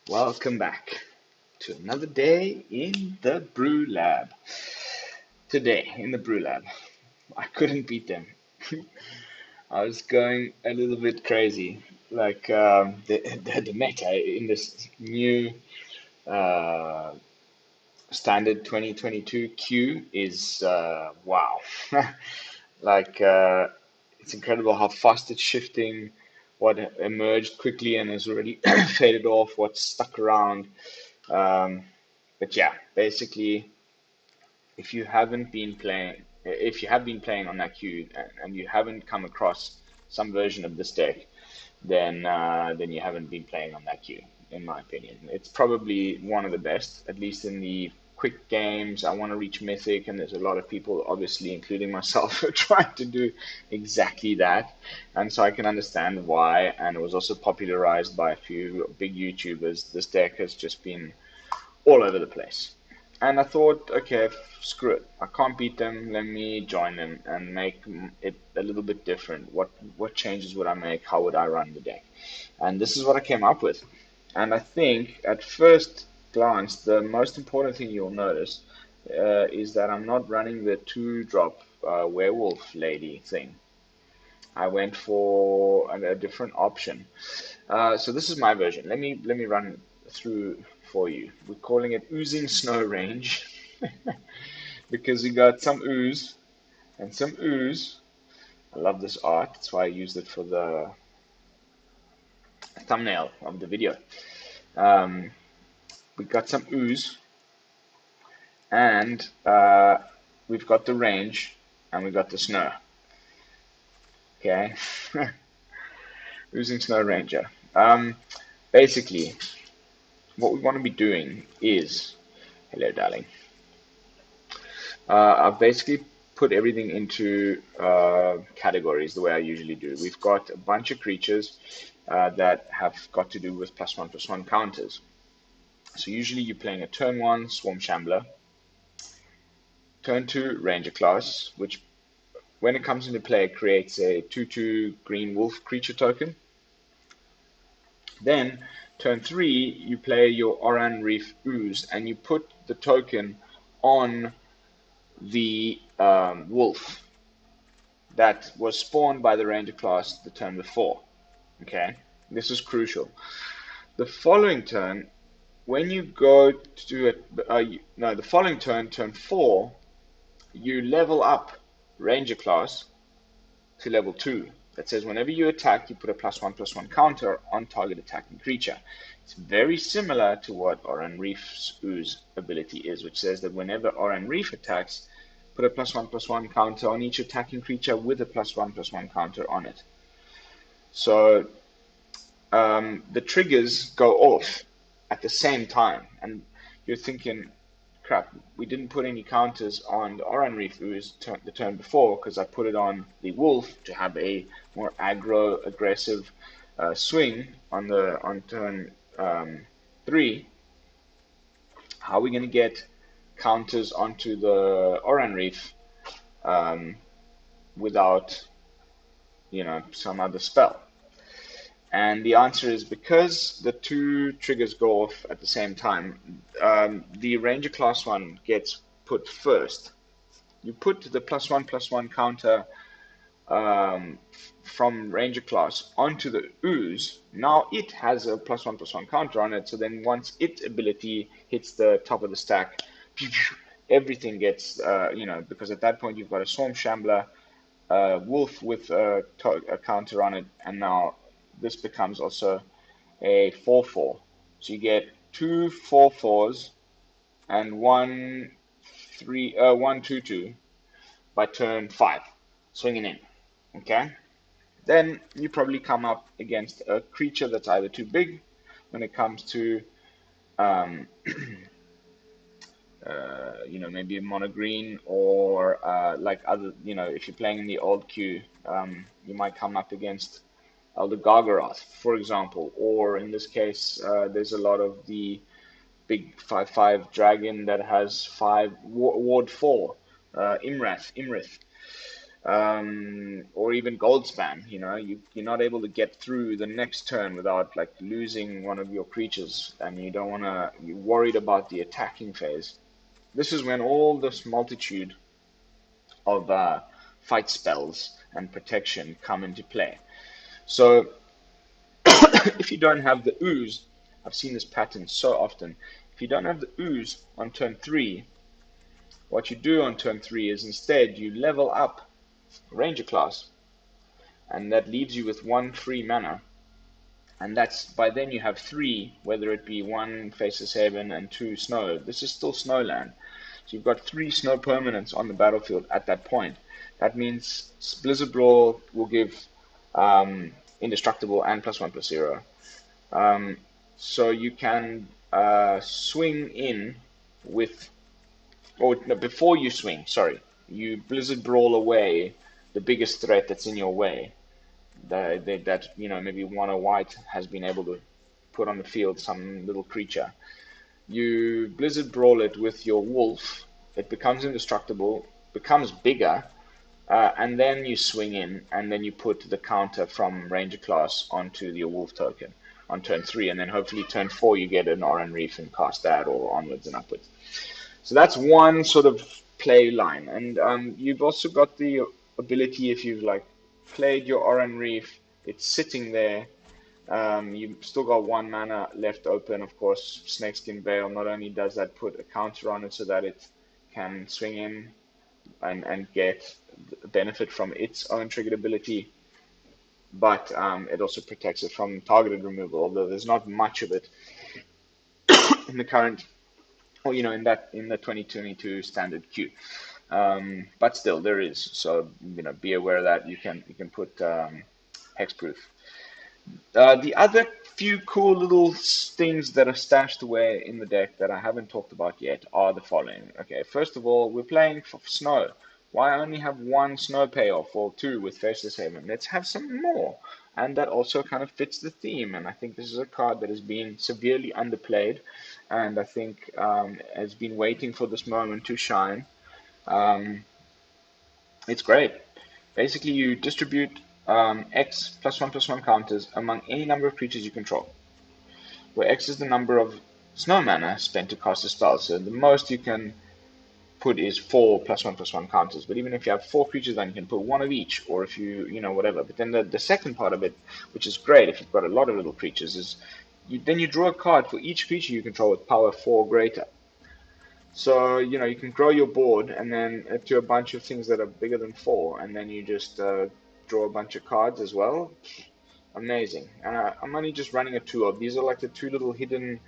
Welcome back to another day in the Brew Lab. Today in the Brew Lab, I couldn't beat them. I was going a little bit crazy. Like the meta in this new uh, standard 2022 queue is wow. Like it's incredible how fast it's shifting. What emerged quickly and has already faded off. What's stuck around. Um, but yeah, basically, if you haven't been playing, if you have been playing on that queue and you haven't come across some version of this deck, then you haven't been playing on that queue, in my opinion. It's probably one of the best, at least in the quick games. I want to reach mythic, and there's a lot of people, obviously, including myself, who are trying to do exactly that. And so I can understand why. And it was also popularized by a few big YouTubers. This deck has just been all over the place. And I thought, okay, screw it. I can't beat them. Let me join them and make it a little bit different. What changes would I make? How would I run the deck? And this is what I came up with. And I think at first glance, the most important thing you'll notice is that I'm not running the 2-drop werewolf lady thing. I went for a different option. So this is my version. Let me run through for you. We're calling it Oozing Snow Range because we got some ooze and some ooze. I love this art. That's why I used it for the thumbnail of the video. Um, we got some ooze and we've got the range and we got the snow. Okay, Oozing Snow Ranger. Basically, what we want to be doing is, hello, darling. I've basically put everything into categories the way I usually do. We've got a bunch of creatures that have got to do with +1/+1 counters. So usually you're playing a turn 1 Swarm Shambler, turn 2 Ranger class, which when it comes into play creates a 2/2 green wolf creature token. Then turn 3 you play your Oran-Rief Ooze and you put the token on the wolf that was spawned by the ranger class the turn before. Okay, this is crucial. The following turn, when you go to it, the following turn, turn 4, you level up ranger class to level 2. That says whenever you attack, you put a +1/+1 counter on target attacking creature. It's very similar to what Oran-Rief's Ooze ability is, which says that whenever Oran-Rief attacks, put a +1/+1 counter on each attacking creature with a +1/+1 counter on it. So the triggers go off at the same time, and you're thinking, crap, we didn't put any counters on the Oran-Rief Ooze the turn before because I put it on the wolf to have a more aggro, aggressive swing on turn 3. How are we going to get counters onto the Oran-Rief without, some other spell? And the answer is because the 2 triggers go off at the same time, the Ranger class 1 gets put first. You put the +1/+1 counter from Ranger class onto the Ooze. Now it has a +1/+1 counter on it, so then once its ability hits the top of the stack, everything gets, because at that point you've got a Swarm Shambler, wolf with a counter on it, and now this becomes also a 4/4. So you get 2 4/4s and 1 2/2 by turn 5, swinging in. Okay. Then you probably come up against a creature that's either too big when it comes to, maybe a mono green, or like other, if you're playing in the old queue, you might come up against Elder Gargaroth, for example, or in this case, there's a lot of the big 5/5 dragon that has 5 ward 4, Imrith. or even gold spam. You know, you're not able to get through the next turn without like losing one of your creatures, and you don't want to. You're worried about the attacking phase. This is when all this multitude of fight spells and protection come into play. So if you don't have the ooze, I've seen this pattern so often. If you don't have the ooze on turn 3, what you do on turn 3 is instead you level up Ranger class, and that leaves you with 1 free mana. And that's by then you have 3, whether it be 1 Faceless Haven and 2 snow. This is still snowland. So you've got 3 snow permanents on the battlefield at that point. That means Blizzard Brawl will give indestructible and +1/+0. So you can swing in with, or no, before you swing, sorry, you Blizzard Brawl away the biggest threat that's in your way. That you know, maybe one or white has been able to put on the field, some little creature. You Blizzard Brawl it with your wolf. It becomes indestructible, becomes bigger, and then you swing in, and then you put the counter from Ranger class onto your wolf token on turn 3, and then hopefully turn 4 you get an Oran-Rief and cast that, or onwards and upwards. So that's one sort of play line, and you've also got the ability, if you've like played your Oran-Rief, it's sitting there. You've still got 1 mana left open. Of course, Snakeskin Veil not only does that put a counter on it so that it can swing in and get benefit from its own triggered ability, but it also protects it from targeted removal, although there's not much of it in the current, or you know, in the 2022 standard queue. But still, there is. So you know, be aware that you can put hexproof. The other few cool little things that are stashed away in the deck that I haven't talked about yet are the following. Okay, first of all, we're playing for snow. Why only have 1 snow payoff or 2 with Faceless Haven? Let's have some more. And that also kind of fits the theme. And I think this is a card that has been severely underplayed, and I think has been waiting for this moment to shine. Um, it's great. Basically, you distribute X +1/+1 counters among any number of creatures you control, where X is the number of snow mana spent to cast a spell. So the most you can put is 4 +1/+1 counters. But even if you have 4 creatures, then you can put 1 of each, or if you know, whatever. But then the second part of it, which is great if you've got a lot of little creatures, is then you draw a card for each creature you control with power 4 greater. So, you know, you can grow your board and then to a bunch of things that are bigger than 4, and then you just draw a bunch of cards as well. Amazing. And I'm only just running a 2 of these. Are like the 2 little hidden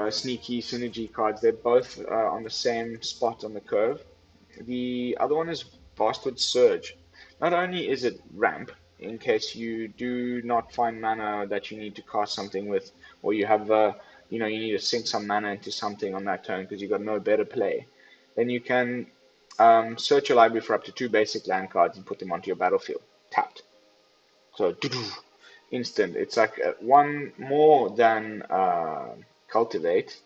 sneaky synergy cards. They're both on the same spot on the curve. The other one is Vastwood Surge. Not only is it ramp, in case you do not find mana that you need to cast something with, or you have you know, you need to sink some mana into something on that turn because you've got no better play, then you can search your library for up to 2 basic land cards and put them onto your battlefield, tapped. So, instant. It's like 1 more than Cultivate,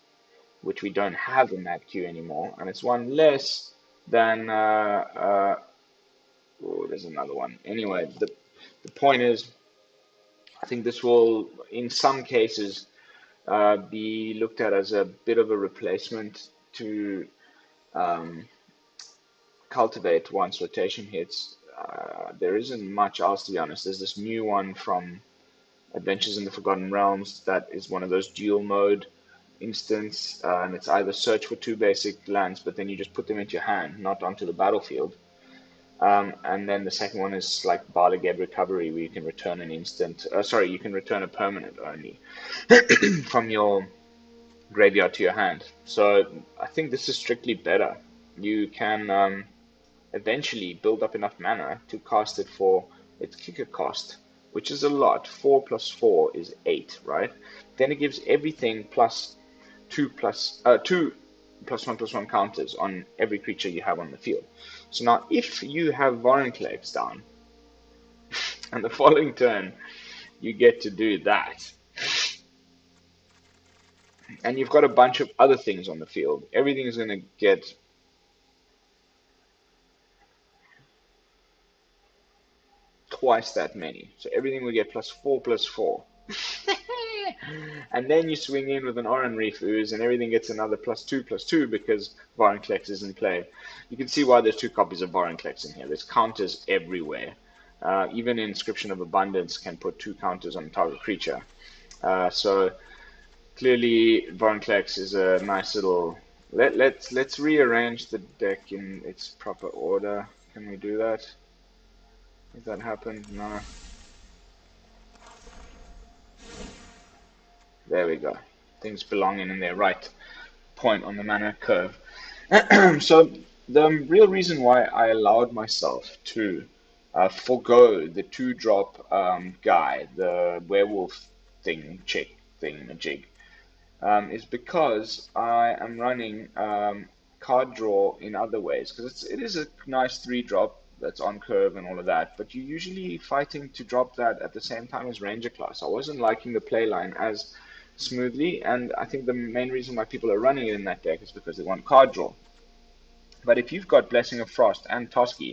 which we don't have in that queue anymore, and it's 1 less than oh, there's another one. Anyway, the point is, I think this will, in some cases, be looked at as a bit of a replacement to Cultivate once rotation hits. There isn't much else, to be honest. There's this new one from Adventures in the Forgotten Realms that is one of those dual mode instance, and it's either search for 2 basic lands, but then you just put them into your hand, not onto the battlefield. And then the second one is like Barliged Recovery, where you can return an instant. Sorry, you can return a permanent only from your graveyard to your hand. So I think this is strictly better. You can eventually build up enough mana to cast it for its kicker cost, which is a lot. 4 + 4 is 8, right? Then it gives everything plus 2 +1/+1 counters on every creature you have on the field. So now if you have Vorinclex down, and the following turn you get to do that, and you've got a bunch of other things on the field, everything is going to get twice that many. So everything will get +4/+4. And then you swing in with an Oran-Rief Ooze, and everything gets another +2/+2 because Vorinclex is in play. You can see why there's 2 copies of Vorinclex in here. There's counters everywhere. Even Inscription of Abundance can put 2 counters on a target creature. So clearly, Vorinclex is a nice little. Let's rearrange the deck in its proper order. Can we do that? Has that happened? No. There we go. Things belonging in their right point on the mana curve. So the real reason why I allowed myself to forego the 2-drop guy, the werewolf thing, chick thing, a jig, is because I am running card draw in other ways. Because it is a nice 3-drop that's on curve and all of that, but you're usually fighting to drop that at the same time as Ranger class. I wasn't liking the play line as smoothly, and I think the main reason why people are running it in that deck is because they want card draw. But if you've got Blessing of Frost and Toski,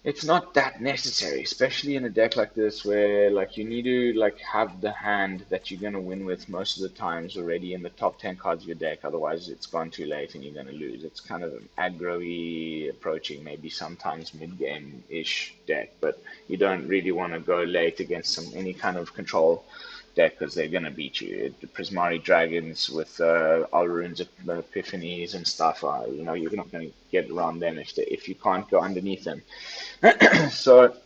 it's not that necessary, especially in a deck like this where like you need to like have the hand that you're gonna win with most of the times already in the top 10 cards of your deck. Otherwise, it's gone too late and you're gonna lose. It's kind of an aggro-y approaching, maybe sometimes mid-game-ish deck, but you don't really want to go late against any kind of control deck because they're gonna beat you. The Prismari Dragons with Alrune's Epiphanies and stuff, you know, you're not gonna get around them if you can't go underneath them. So,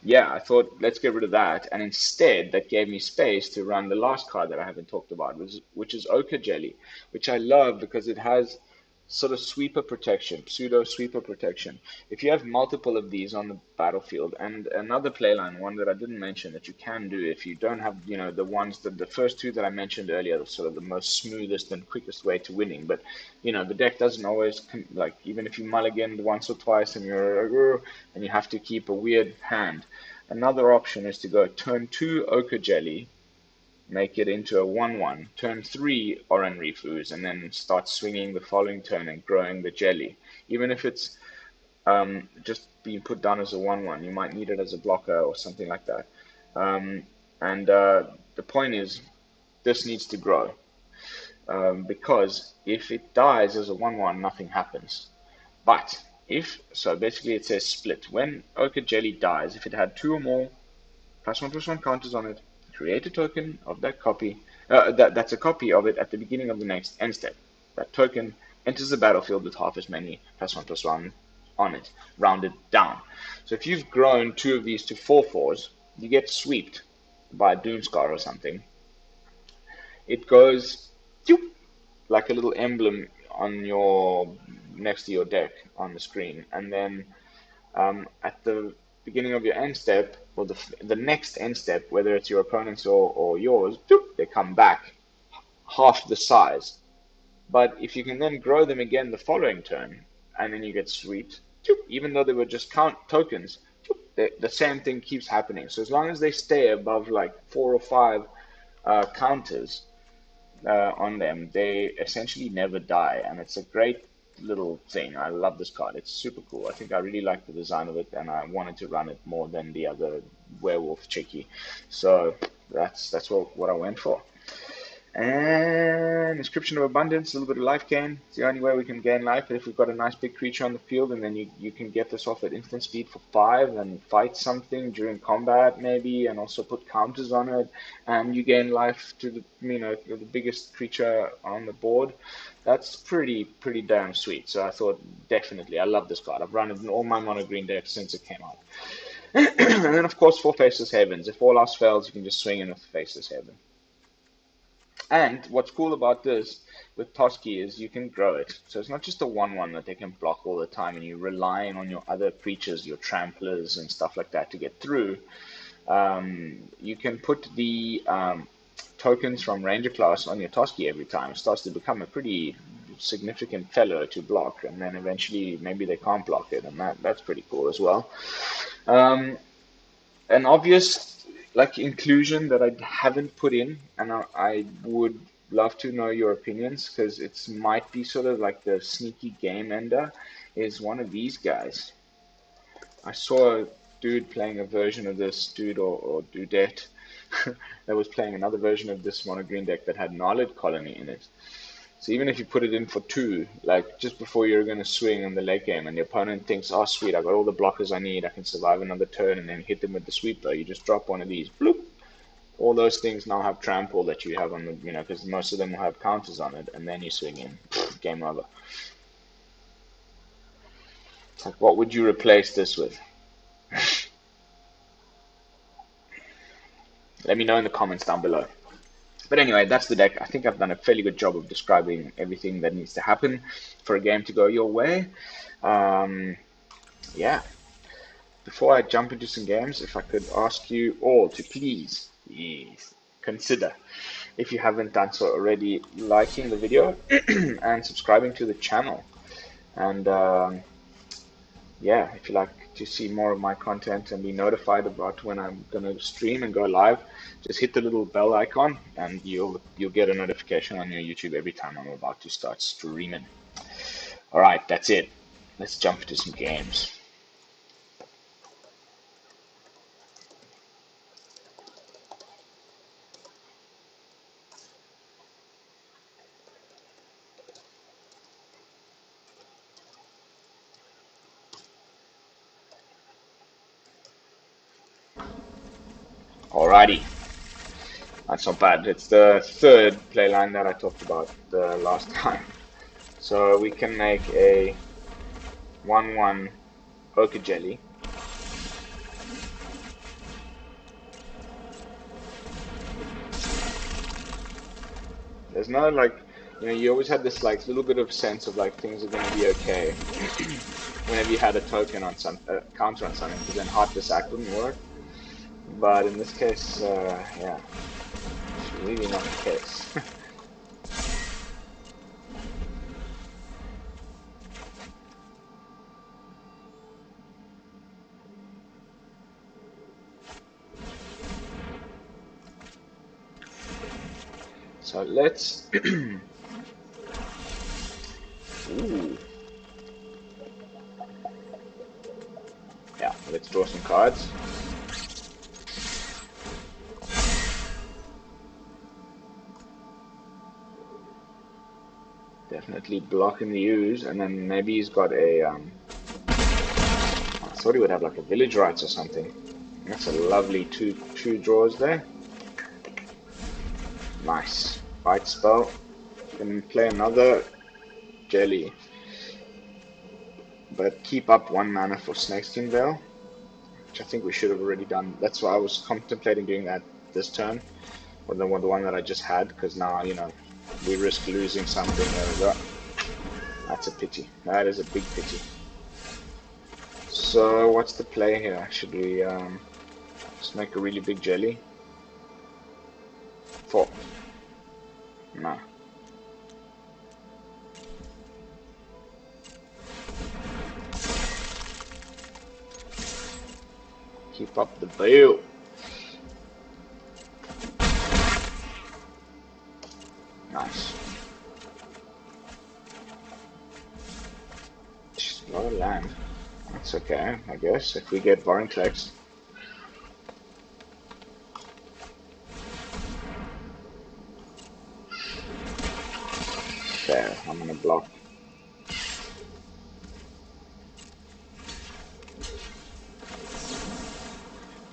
yeah, I thought let's get rid of that, and instead that gave me space to run the last card that I haven't talked about, which is Ochre Jelly, which I love because it has sort of sweeper protection, pseudo sweeper protection. If you have multiple of these on the battlefield, and another playline, one that I didn't mention that you can do if you don't have, you know, the ones that the first 2 that I mentioned earlier, sort of the most smoothest and quickest way to winning. But you know, the deck doesn't always like, even if you mulligan once or twice and and you have to keep a weird hand. Another option is to go turn 2 Ochre Jelly, make it into a 1/1, turn 3 Oran-Rief Ooze, and then start swinging the following turn and growing the jelly. Even if it's just being put down as a 1/1, you might need it as a blocker or something like that. And the point is, this needs to grow because if it dies as a 1/1, nothing happens. But so basically it says split. When Ochre Jelly dies, if it had 2 or more +1/+1 counters on it, create a token of that copy. That's a copy of it at the beginning of the next end step. That token enters the battlefield with half as many +1/+1 on it, rounded down. So if you've grown 2 of these to 4/4s, you get swept by a Doomscar or something. It goes like a little emblem on your next to your deck on the screen, and then at the beginning of your end step, or the next end step, whether it's your opponent's or yours, they come back half the size. But if you can then grow them again the following turn, and then you get swept, even though they were just tokens, the same thing keeps happening. So as long as they stay above like 4 or 5 counters on them, they essentially never die, and it's a great little thing. I love this card. It's super cool. I think I really like the design of it, and I wanted to run it more than the other werewolf chickie. So that's what I went for. And Inscription of Abundance, a little bit of life gain. It's the only way we can gain life. But if we've got a nice big creature on the field, and then you can get this off at instant speed for 5 and fight something during combat maybe, and also put counters on it, and you gain life to the biggest creature on the board. That's pretty damn sweet. So I thought definitely I love this card. I've run it in all my mono green decks since it came out. And then of course 4 Faceless Havens. If all else fails, you can just swing in with Faceless Haven. And what's cool about this with Toski is you can grow it. So it's not just a 1/1 that they can block all the time and you're relying on your other creatures, your tramplers and stuff like that to get through. You can put the tokens from Ranger class on your Toski every time. It starts to become a pretty significant fellow to block, and then eventually maybe they can't block it, and that's pretty cool as well. An obvious inclusion that I haven't put in, and I would love to know your opinions because it might be sort of like the sneaky game ender, is one of these guys. I saw a dude playing a version of this, dude or dudette, that was playing another version of this mono green deck that had Knowledge Colony in it. So even if you put it in for 2, like just before you're going to swing in the late game and the opponent thinks, oh sweet, I got all the blockers I need, I can survive another turn, and then hit them with the sweeper, you just drop one of these, bloop. All those things now have trample that you have on the, because most of them will have counters on it, and then you swing in, game over. Like, what would you replace this with? Let me know in the comments down below. But anyway, that's the deck. I think I've done a fairly good job of describing everything that needs to happen for a game to go your way. Yeah. Before I jump into some games, if I could ask you all to please consider, if you haven't done so already, liking the video and subscribing to the channel. And yeah, if you like to see more of my content and be notified about when I'm gonna stream and go live, just hit the little bell icon and you'll get a notification on your YouTube every time I'm about to start streaming. Alright, that's it. Let's jump into some games. Alrighty. That's not bad. It's the third playline that I talked about the last time. So we can make a 1/1 Ochre Jelly. There's no like, you always had this like little bit of sense of like things are going to be okay whenever you had a token on some counter on something, because then Heartless Act wouldn't work. But in this case, yeah, it's really not the case. So let's ooh. Yeah, let's draw some cards. Definitely blocking the ooze, and then maybe he's got a I thought he would have like a village rights or something. That's a lovely two draws there. Nice. Bite spell. Can play another jelly. But keep up 1 mana for Snakeskin Veil, which I think we should have already done. That's why I was contemplating doing that this turn, or the one that I just had, because now, we risk losing something. There we go. That's a pity. That is a big pity. So what's the play here? Should we just make a really big jelly? 4. No. Keep up the veil. Nice. Just a lot of land. That's okay, I guess, if we get Vorinclex. There, I'm gonna block.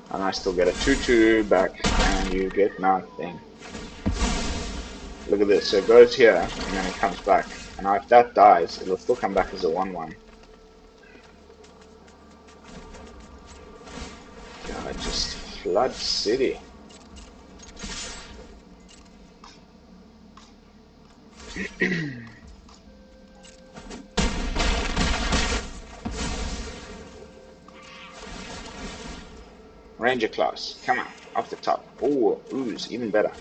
And I still get a 2/2 back, and you get nothing. Look at this, so it goes here, and then it comes back. And now if that dies, it'll still come back as a 1/1. God, just flood city. Ranger class, come on, off the top. Oh, ooze, even better.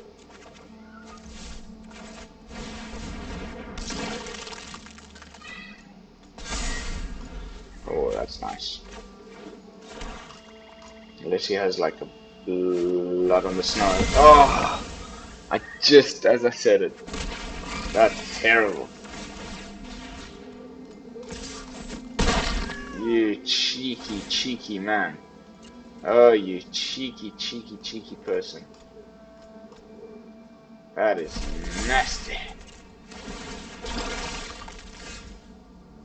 Oh, that's nice. Unless he has like a blood on the snow. Oh, as I said it. That's terrible. You cheeky, cheeky man. Oh, you cheeky, cheeky, cheeky person. That is nasty.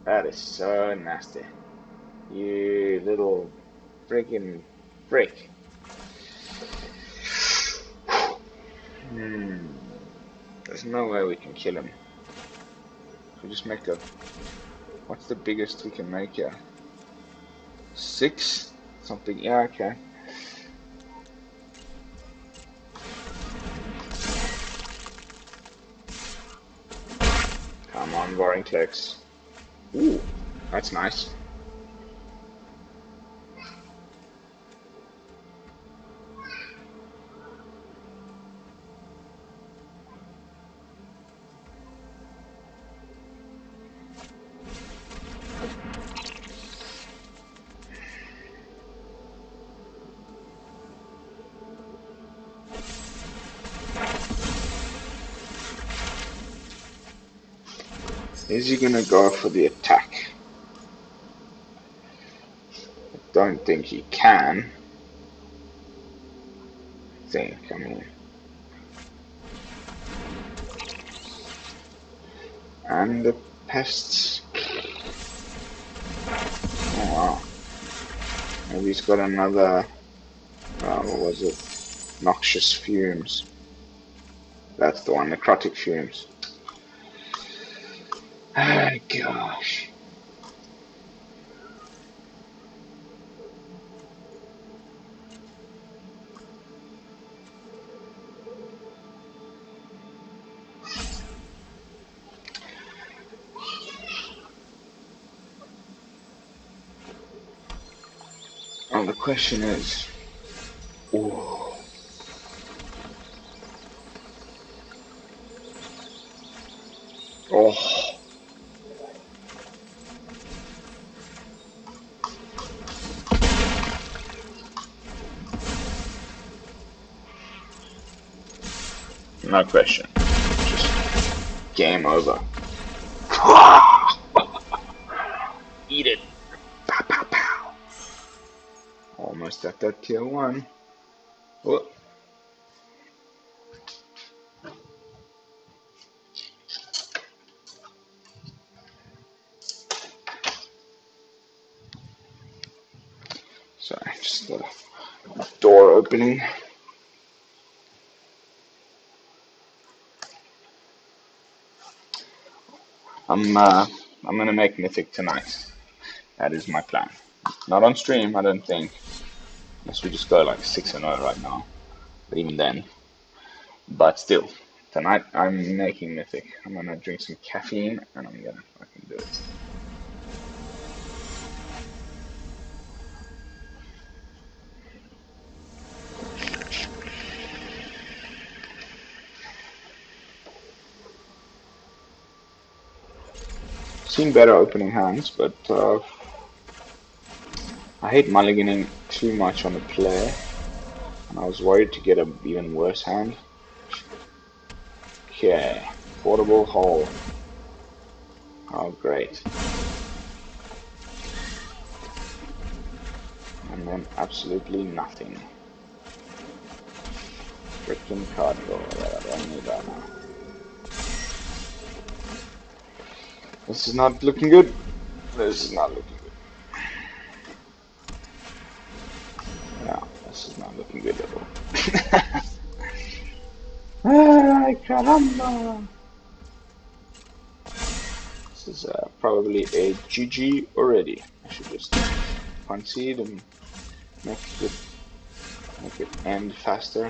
That is so nasty. You little freaking frick. There's no way we can kill him. We just make a... What's the biggest we can make here? 6? Something, yeah, okay. Come on, Vorinclex. Ooh, that's nice. Is he gonna go for the attack? I don't think he can. I mean. And the pests. Oh wow. Maybe he's got another, what was it? Noxious fumes. That's the one, necrotic fumes. Oh gosh. Oh, the question is, ooh. Oh. No question. Just game over. Eat it. Pow, pow, pow. Almost at that tier 1. Whoa. Sorry, just a door opening. I'm gonna make mythic tonight. That is my plan. Not on stream, I don't think. Unless we just go like 6-0 right now. But even then. But still, tonight I'm making mythic. I'm gonna drink some caffeine and I'm gonna fucking do it. Seen better opening hands, but I hate mulliganing too much on the play, and I was worried to get an even worse hand. Okay, portable hole. Oh great. And then absolutely nothing. Freaking cardboard, I don't need that now. This is not looking good. This is not looking good. No, this is not looking good at all. Ay, caramba! This is probably a GG already. I should just concede and make it end faster.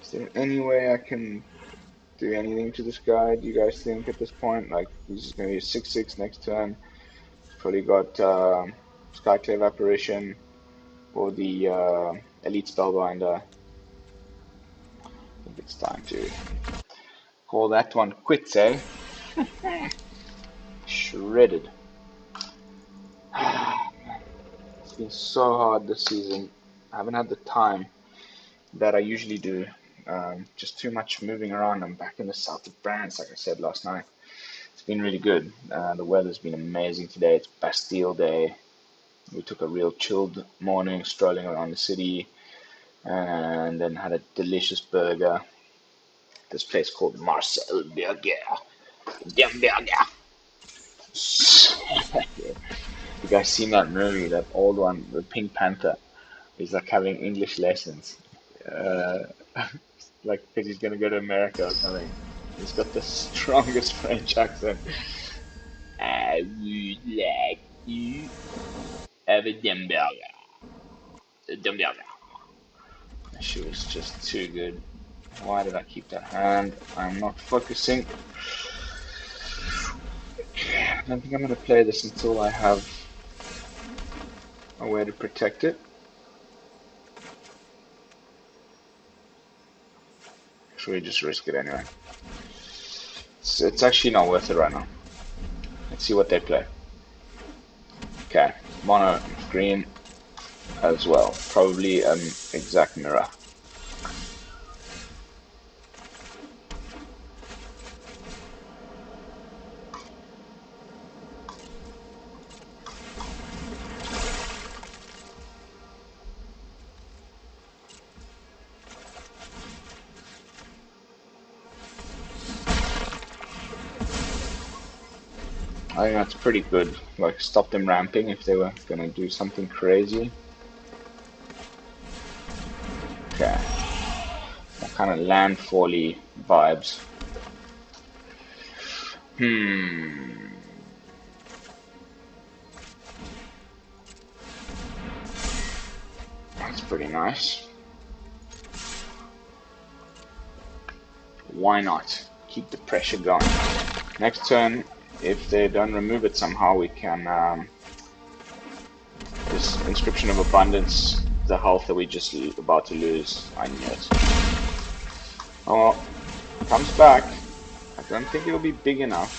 Is there any way I can do anything to this guy? Do you guys think at this point? Like, he's just going to be a 6/6 next turn. He's probably got Skyclave Apparition or the Elite Spellbinder. I think it's time to call that one quits, eh? Shredded. It's been so hard this season. I haven't had the time that I usually do. Just too much moving around. I'm back in the south of France, like I said last night. it's been really good. The weather's been amazing today. It's Bastille Day. We took a real chilled morning, strolling around the city, and then had a delicious burger. This place called Marcel Burger. Damn burger. You guys seen that movie, that old one, the Pink Panther? He's like having English lessons. Uh, like, because he's gonna go to America or something. He's got the strongest French accent. I would like to have a damn burger. A damn burger. That shit was just too good. Why did I keep that hand? I'm not focusing. I don't think I'm gonna play this until I have a way to protect it. Should we just risk it anyway? It's actually not worth it right now. Let's see what they play. Okay, mono green as well. Probably an exact mirror. I think that's pretty good. Like, stop them ramping if they were gonna do something crazy. Okay. That kind of landfall-y vibes. That's pretty nice. Why not? Keep the pressure going. Next turn, if they don't remove it somehow, we can this Inscription of Abundance, the health that we just about to lose. I knew it. Oh, comes back. I don't think it'll be big enough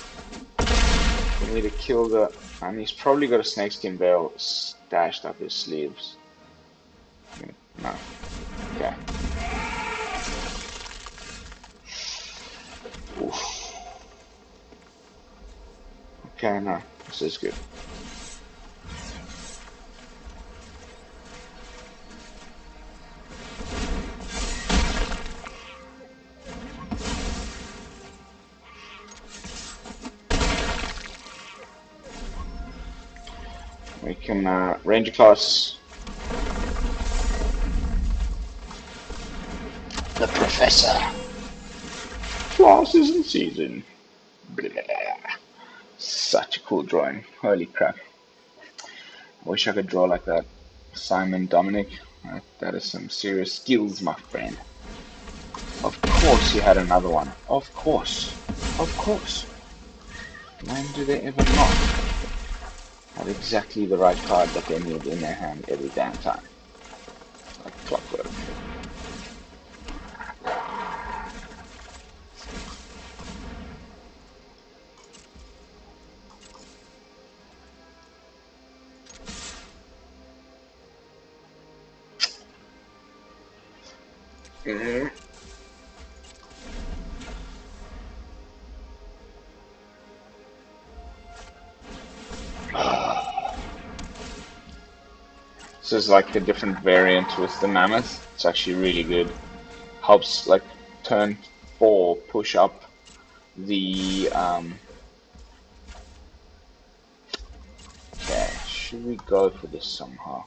for me to kill the. And he's probably got a Snakeskin Veil stashed up his sleeves. No. Okay. Oof. Okay, no, this is good. We can Ranger class the Professor. Class isn't season. Blah. Such a cool drawing. Holy crap. I wish I could draw like that. Simon Dominic. That is some serious skills, my friend. Of course you had another one. Of course. Of course. When do they ever not have exactly the right card that they need in their hand every damn time? Like clockwork. This is like a different variant with the Mammoth. It's actually really good. Helps like turn 4 push up the okay, should we go for this somehow?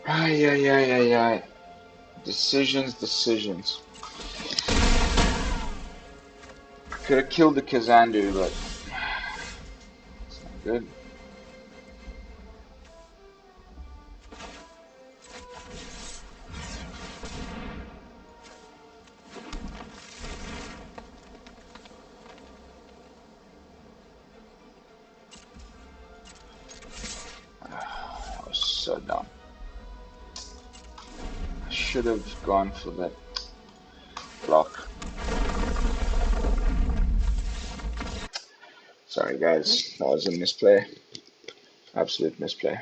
Ay. Decisions. Could have killed the Kazandu, but it's not good. I was so dumb. should have gone for that block. Sorry guys, that was a misplay. Absolute misplay.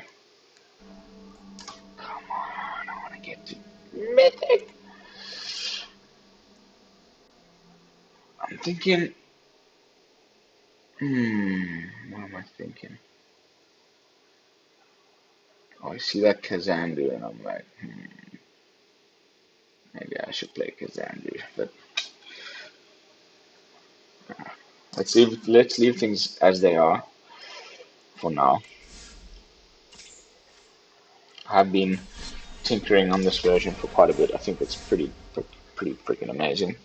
Come on, I want to get to mythic. I'm thinking, what am I thinking? Oh, I see that Kazandu and I'm like, maybe I should play Kazandu, but let's leave things as they are for now. I've been tinkering on this version for quite a bit. I think it's pretty freaking amazing.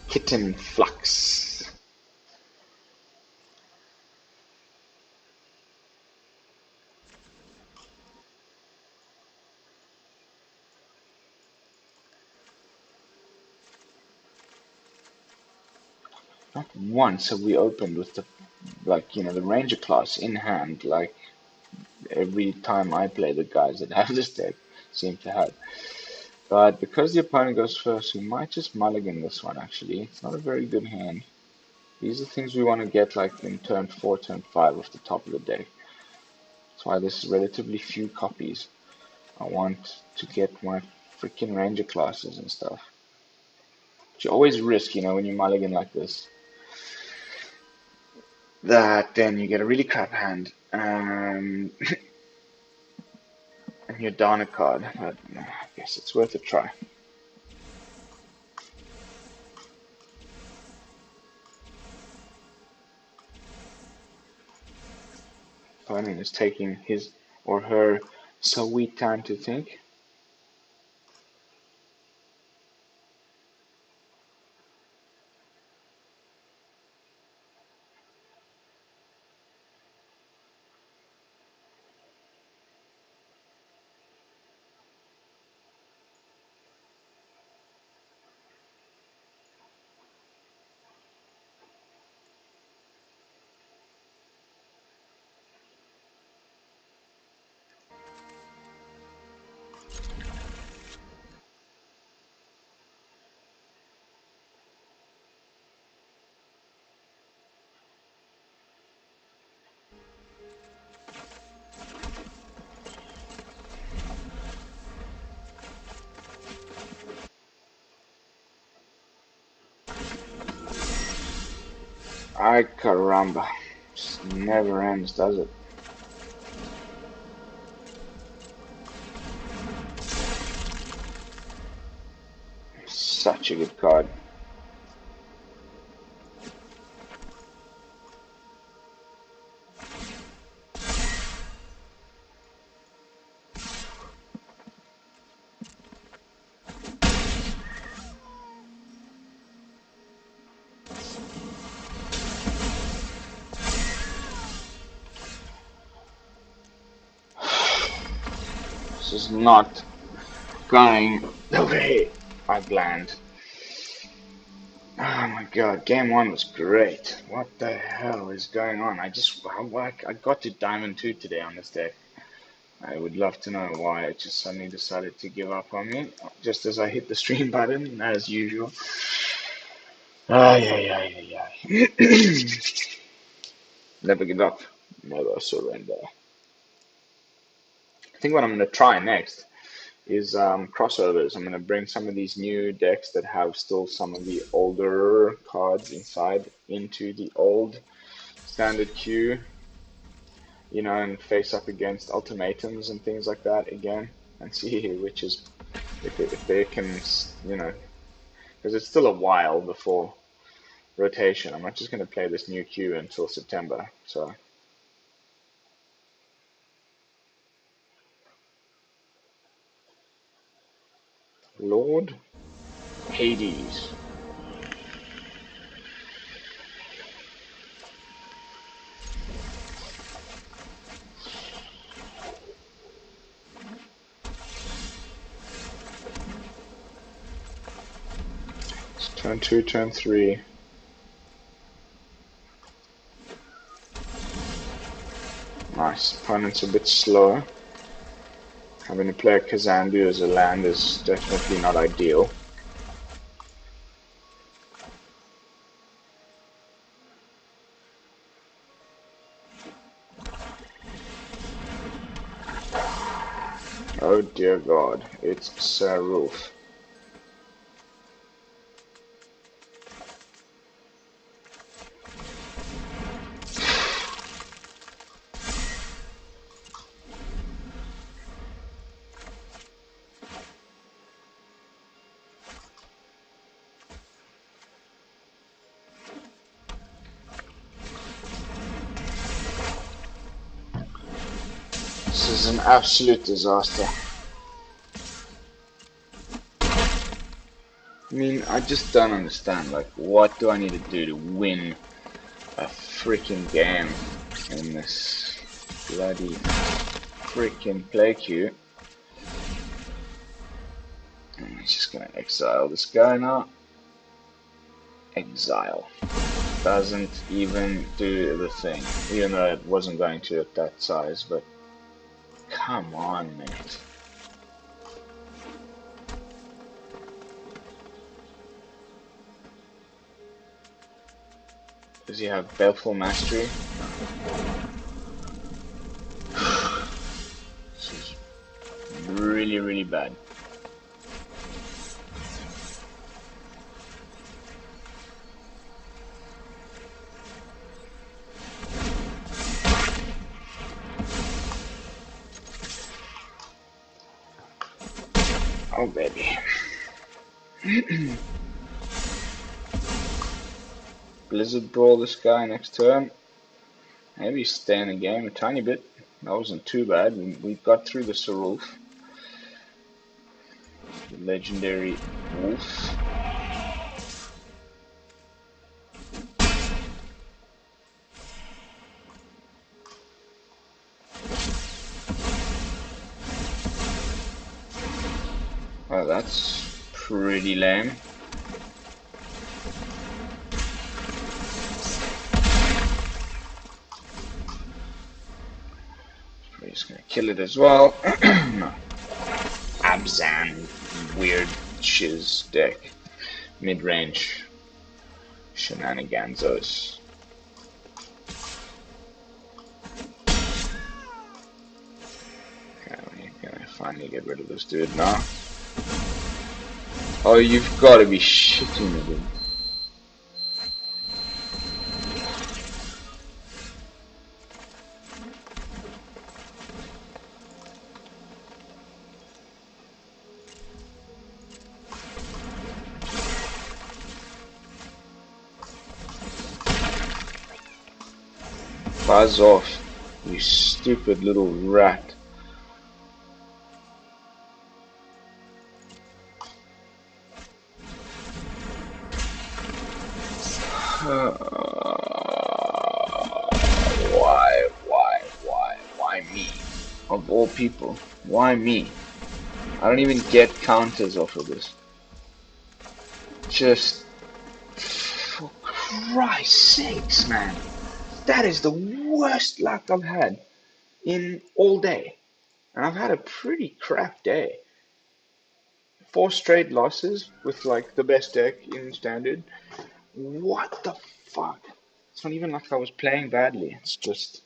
Kitten Flux. Not once have we opened with the, like, you know, the Ranger class in hand, like every time I play the guys that have this deck seem to have. But because the opponent goes first, we might just mulligan this one actually. It's not a very good hand. These are things we want to get like in turn 4, turn 5 off the top of the deck. That's why this is relatively few copies. I want to get my freaking Ranger classes and stuff. But you always risk, you know, when you mulligan like this, that then you get a really crap hand. And you're down a card, but I guess it's worth a try. Opponent is taking his or her sweet time to think. Ay caramba, just never ends, does it? Such a good card. This is not going the way I planned. Oh my god, game 1 was great. What the hell is going on? I got to Diamond 2 today on this deck. I would love to know why it just suddenly decided to give up on me, just as I hit the stream button, as usual. Ay, ay, ay, ay, ay. Never give up, never surrender. I think what I'm going to try next is crossovers. I'm going to bring some of these new decks that have still some of the older cards inside into the old standard queue, you know, and face up against ultimatums and things like that again, and see which is, if they can, you know, because it's still a while before rotation. I'm not just going to play this new queue until September, so. Lord Hades. It's Turn 2, turn 3. Nice. Opponent's a bit slow. Having to play a Kazandu as a land is definitely not ideal. Oh dear God, it's Saroof. This is an absolute disaster. I mean, I just don't understand, like, what do I need to do to win a freaking game in this bloody freaking play queue? I'm just gonna exile this guy now. Exile. Doesn't even do the thing, even though it wasn't going to at that size, but come on, mate. Does he have Baleful Mastery? This is really, really bad. Oh, baby. Blizzard Brawl this guy next turn. Maybe stay in the game a tiny bit. That wasn't too bad. We got through the Saroof. The legendary wolf. Well, that's pretty lame. We're just gonna kill it as well. No. Abzan, weird shiz deck. Mid-range shenaniganzos. Okay, we're gonna finally get rid of this dude now. Oh, you've got to be shitting me, dude. Buzz off, you stupid little rat. Why me? Of all people, why me? I don't even get counters off of this. Just, for Christ's sakes, man. That is the worst luck I've had in all day. And I've had a pretty crap day. 4 straight losses with like the best deck in standard. What the fuck? It's not even like I was playing badly. It's just,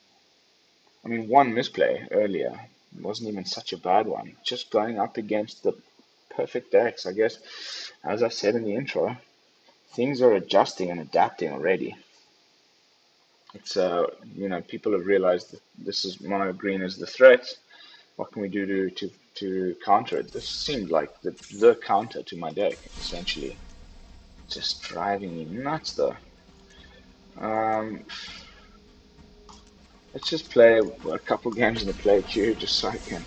I mean, one misplay earlier wasn't even such a bad one. Just going up against the perfect decks, I guess. As I said in the intro, things are adjusting and adapting already. It's you know, people have realized that this is mono green is the threat. What can we do to counter it? This seemed like the counter to my deck, essentially. Just driving me nuts, though. Let's just play a couple games in the play queue, just so I can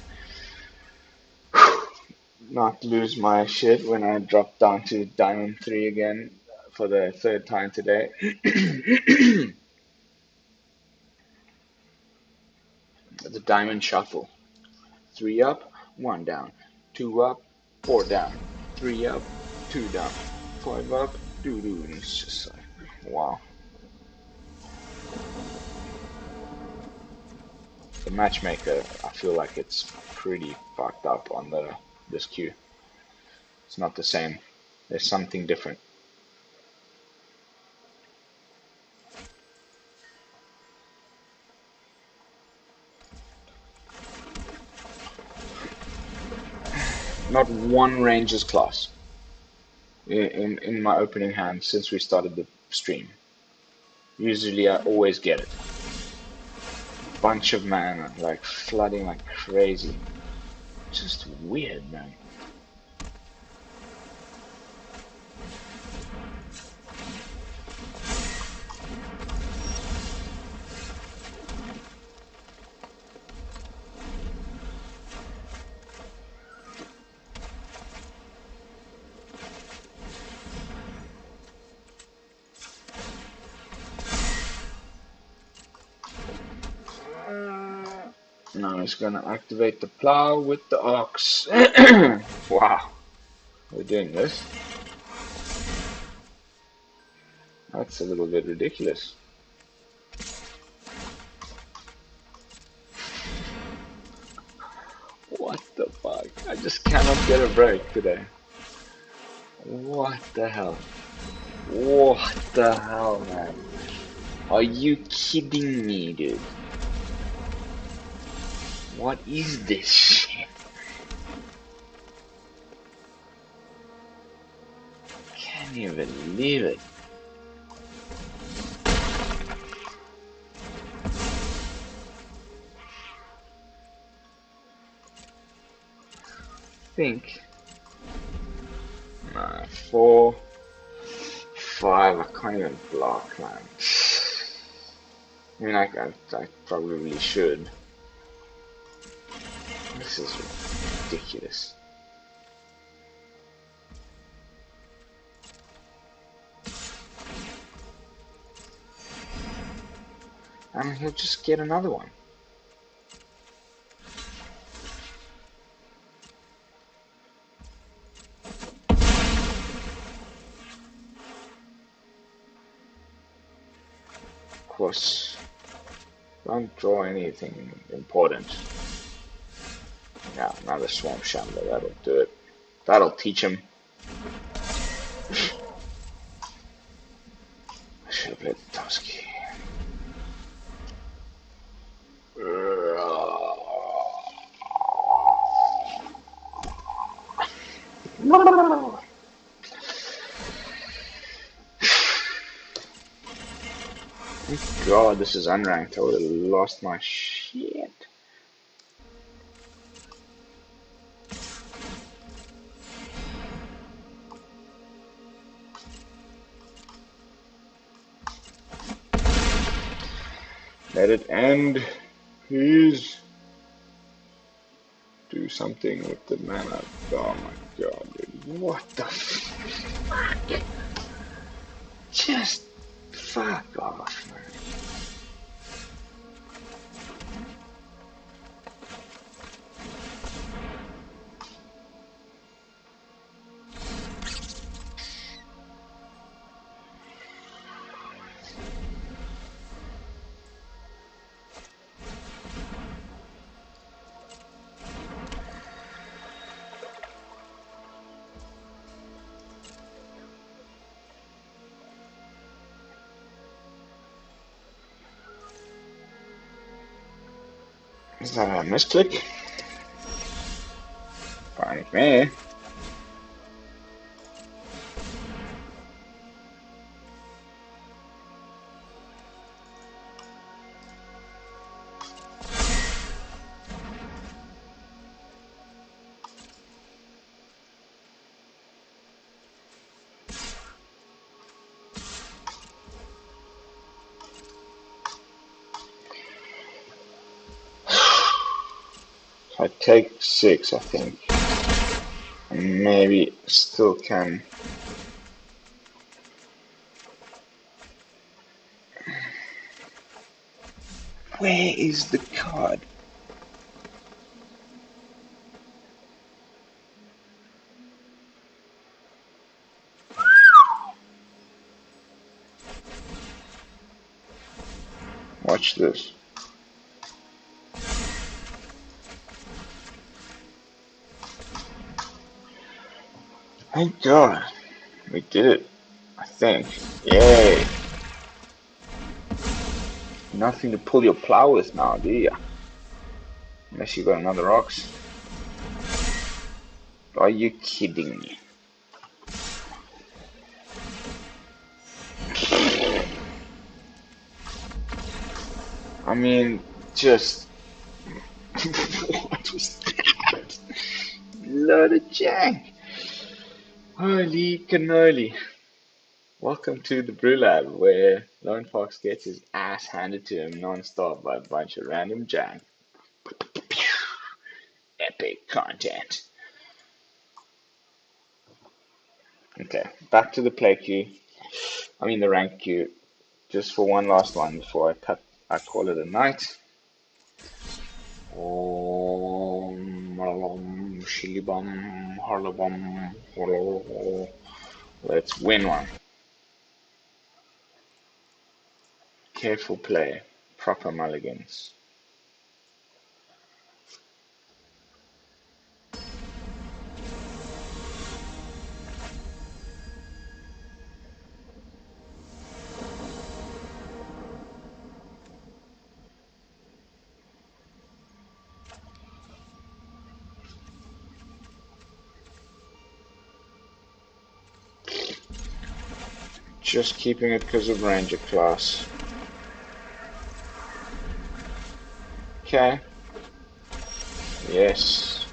not lose my shit when I drop down to Diamond 3 again for the 3rd time today. The Diamond Shuffle. 3 up, 1 down. 2 up, 4 down. 3 up, 2 down. 5 up, Dude, and it's just like, wow. The matchmaker, I feel like it's pretty fucked up on this queue. It's not the same. There's something different. Not one Ranger's class in my opening hand since we started the stream. Usually I always get it. Bunch of mana, like flooding like crazy. Just weird, man. Now it's gonna activate the plow with the ox. Wow, we're doing this. That's a little bit ridiculous. What the fuck? I just cannot get a break today. What the hell? What the hell, man? Are you kidding me, dude? What is this shit? Can't even believe it. Think. 4, 5. I can't even block, man. I mean, I probably should. This is ridiculous. I mean, he'll just get another one. Of course, don't draw anything important. Yeah, another Swarm Shambler, that'll do it. That'll teach him. I should have played Toski. Thank God this is unranked. I would have lost my shit. Let it end, please. Do something with the mana. Oh my God, dude. What the fuck? Just fuck off, man. Is that a misclick? Fine with me. I take 6, I think. And maybe still can. Where is the card? Watch this. Thank God. We did it. I think. Yay. Nothing to pull your plow with now, do ya? Unless you got another ox. Are you kidding me? I mean, just... what was that? Load of jank. Holy cannoli. Welcome to the BrewLab, where Lone Fox gets his ass handed to him non-stop by a bunch of random jank. Epic content. Okay, back to the play queue. I mean the rank queue. Just for one last one before I call it a night. Let's win one. Careful play, proper mulligans. Just keeping it because of Ranger class. Okay. Yes.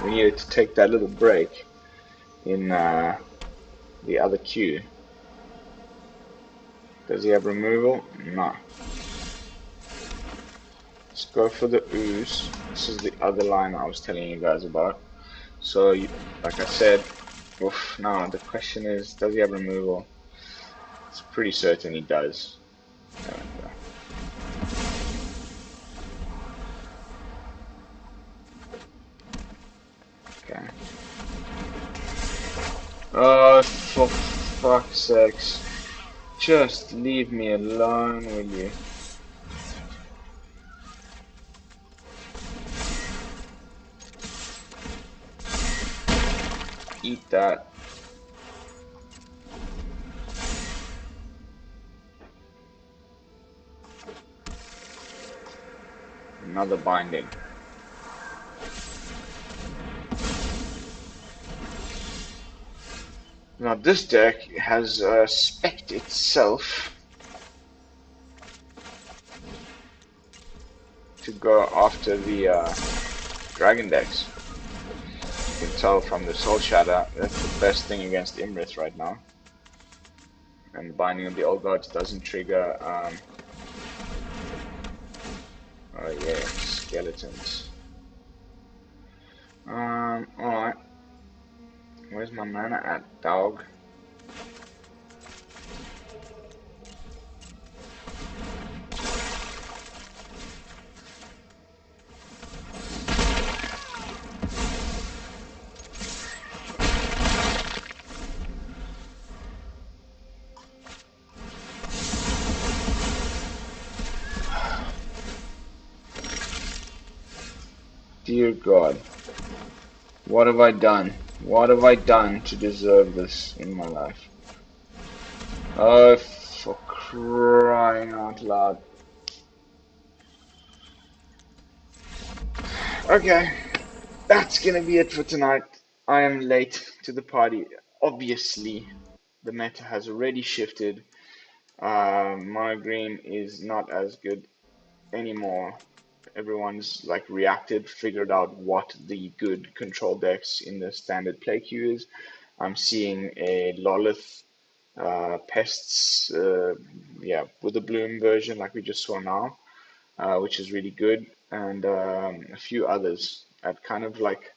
We needed to take that little break in the other queue. Does he have removal? No. Let's go for the ooze. This is the other line I was telling you guys about. So, like I said, now the question is, does he have removal? It's pretty certain he does. There we go. Okay. Oh, for fuck's sakes. Just leave me alone, will you? Eat that. Another binding. Now this deck has spec'd itself to go after the dragon decks. You can tell from the Soul Shatter, that's the best thing against Imrith right now. And the Binding of the Old Gods doesn't trigger, oh yeah, skeletons. Alright. Where's my mana at, dog? Dear God, what have I done? What have I done to deserve this in my life? Oh, for crying out loud. Okay, that's gonna be it for tonight. I am late to the party. Obviously, the meta has already shifted. Mono green is not as good anymore. Everyone's like reacted, figured out what the good control decks in the standard play queue is. I'm seeing a Lolith pests, yeah, with a bloom version like we just saw now, which is really good, and a few others at kind of like,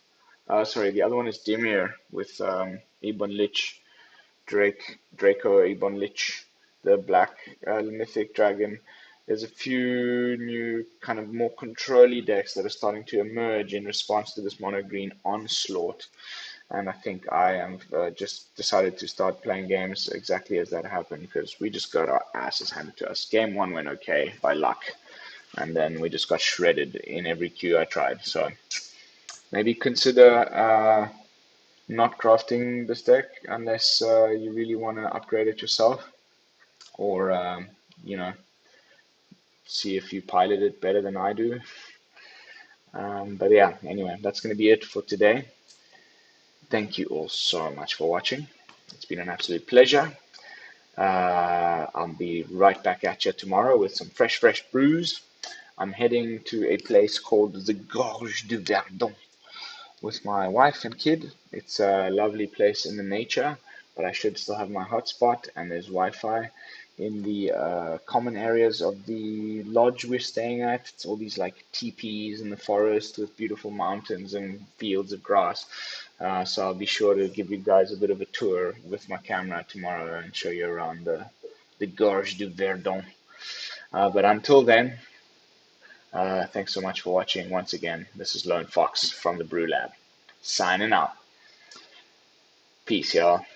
sorry, the other one is Dimir with Ebon Lich, Draco Ebon Lich, the black mythic dragon. There's a few new kind of more control-y decks that are starting to emerge in response to this mono green onslaught. And I think I am just decided to start playing games exactly as that happened, because we just got our asses handed to us. Game one went okay by luck, and then we just got shredded in every queue I tried. So maybe consider not crafting this deck unless you really want to upgrade it yourself, or you know, see if you pilot it better than I do. But yeah, anyway, that's going to be it for today. Thank you all so much for watching. It's been an absolute pleasure. I'll be right back at you tomorrow with some fresh brews. I'm heading to a place called the Gorge du Verdon with my wife and kid. It's a lovely place in the nature, but I should still have my hotspot, and there's Wi-Fi in the common areas of the lodge we're staying at. It's all these like teepees in the forest with beautiful mountains and fields of grass. So I'll be sure to give you guys a bit of a tour with my camera tomorrow and show you around the Gorge du Verdon. But until then, thanks so much for watching once again. This is Lone Fox from the BrewLab, signing out. Peace, y'all.